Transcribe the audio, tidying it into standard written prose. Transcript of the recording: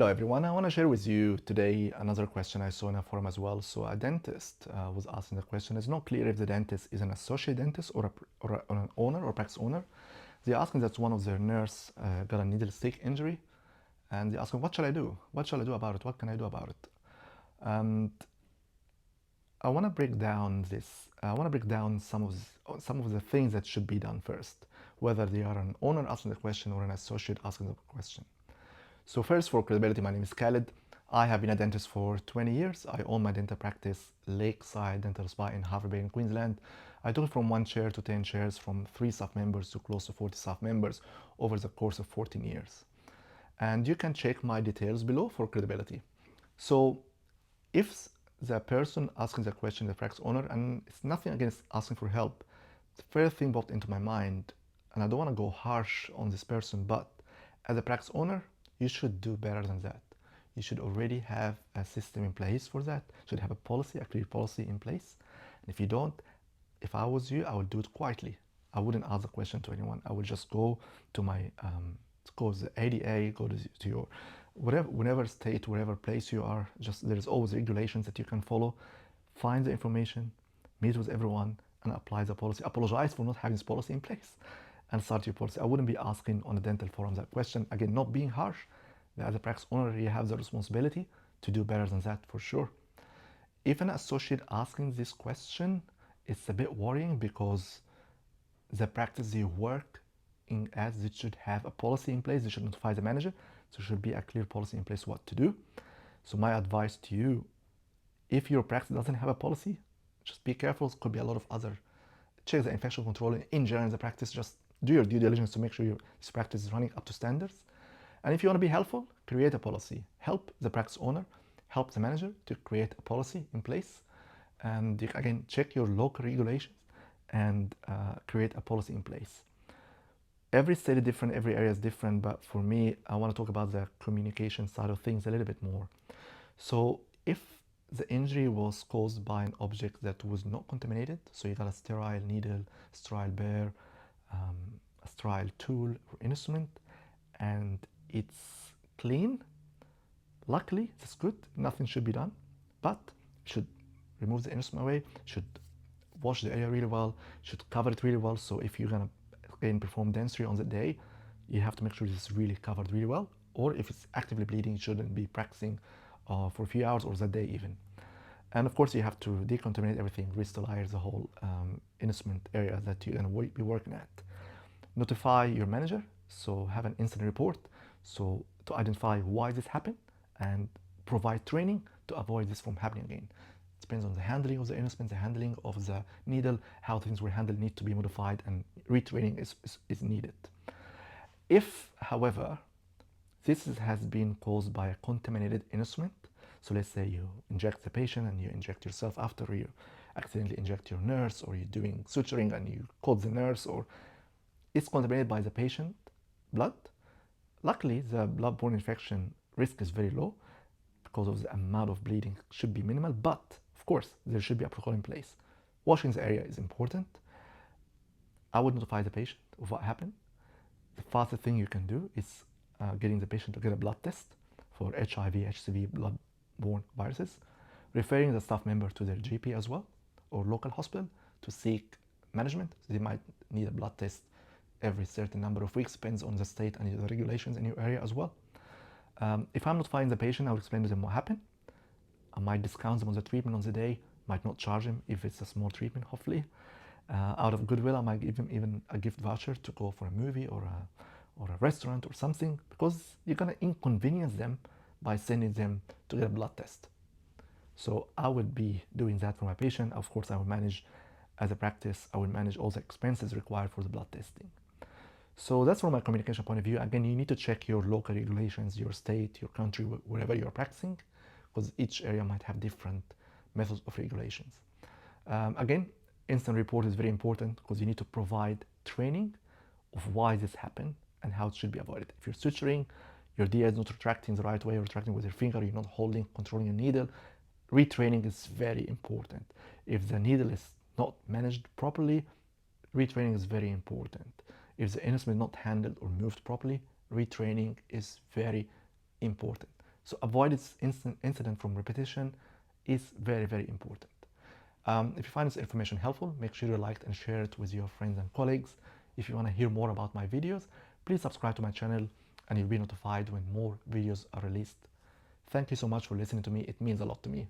Hello everyone, I want to share with you today another question I saw in a forum as well. So a dentist was asking the question, it's not clear if the dentist is an associate dentist or an owner or practice owner. They're asking that one of their nurse got a needle stick injury, and they're asking, what shall I do? What shall I do about it? What can I do about it? And I want to break down this. I want to break down some of the things that should be done first, whether they are an owner asking the question or an associate asking the question. So first, for credibility, my name is Khaled. I have been a dentist for 20 years. I own my dental practice, Lakeside Dental Spa in Harvey Bay in Queensland. I took it from 1 chair to 10 chairs, from 3 staff members to close to 40 staff members over the course of 14 years. And you can check my details below for credibility. So if the person asking the question, the practice owner, and it's nothing against asking for help, the first thing popped into my mind, and I don't want to go harsh on this person, but as a practice owner, you should do better than that. You should already have a system in place for that. You should have a policy, a clear policy in place. And if you don't, if I was you, I would do it quietly. I wouldn't ask the question to anyone. I would just go to my, go to the ADA, go to your, whatever state, wherever place you are, just there's always regulations that you can follow. Find the information, meet with everyone, and apply the policy. Apologize for not having this policy in place and start your policy. I wouldn't be asking on the dental forum that question. Again, not being harsh. As a practice owner, you have the responsibility to do better than that for sure. If an associate asking this question, it's a bit worrying because the practice they work in as it should have a policy in place. They should notify the manager. So there should be a clear policy in place what to do. So my advice to you, if your practice doesn't have a policy, just be careful. It could be a lot of other, check the infection control in general in the practice. Just do your due diligence to make sure this practice is running up to standards. And if you want to be helpful, create a policy. Help the practice owner, help the manager to create a policy in place. And you, again, check your local regulations and create a policy in place. Every state is different, every area is different, but for me, I want to talk about the communication side of things a little bit more. So if the injury was caused by an object that was not contaminated, so you got a sterile needle, sterile burr, a sterile tool or instrument, and it's clean, luckily that's good, nothing should be done, but should remove the instrument away, should wash the area really well, should cover it really well. So if you're gonna again perform dentistry on the day, you have to make sure it's really covered really well, or if it's actively bleeding, you shouldn't be practicing for a few hours or that day even. And of course you have to decontaminate everything, re-sterilize the whole instrument area that you're gonna be working at. Notify your manager, so have an incident report, so to identify why this happened and provide training to avoid this from happening again. It depends on the handling of the instrument, the handling of the needle, how things were handled need to be modified, and retraining is needed. If, however, this has been caused by a contaminated instrument, so let's say you inject the patient and you inject yourself after, you accidentally inject your nurse, or you're doing suturing and you caught the nurse, or it's contaminated by the patient blood. Luckily, the blood-borne infection risk is very low because of the amount of bleeding should be minimal, but of course, there should be a protocol in place. Washing the area is important. I would notify the patient of what happened. The fastest thing you can do is getting the patient to get a blood test for HIV, HCV, blood-borne viruses, referring the staff member to their GP as well, or local hospital to seek management. They might need a blood test every certain number of weeks, depends on the state and the regulations in your area as well. If I'm notifying the patient, I'll explain to them what happened. I might discount them on the treatment on the day, might not charge them if it's a small treatment, hopefully. Out of goodwill, I might give them even a gift voucher to go for a movie or a restaurant or something, because you're gonna inconvenience them by sending them to get a blood test. So I would be doing that for my patient. Of course, I will manage, as a practice, I will manage all the expenses required for the blood testing. So that's from my communication point of view. Again, you need to check your local regulations, your state, your country, wherever you're practicing, because each area might have different methods of regulations. Again, instant report is very important because you need to provide training of why this happened and how it should be avoided. If you're suturing, your DA is not retracting the right way, you're retracting with your finger, you're not holding, controlling your needle, retraining is very important. If the needle is not managed properly, retraining is very important. If the instrument is not handled or moved properly, retraining is very important. So avoid this incident from repetition is very, very important. If you find this information helpful, make sure you like and share it with your friends and colleagues. If you want to hear more about my videos, please subscribe to my channel and you'll be notified when more videos are released. Thank you so much for listening to me. It means a lot to me.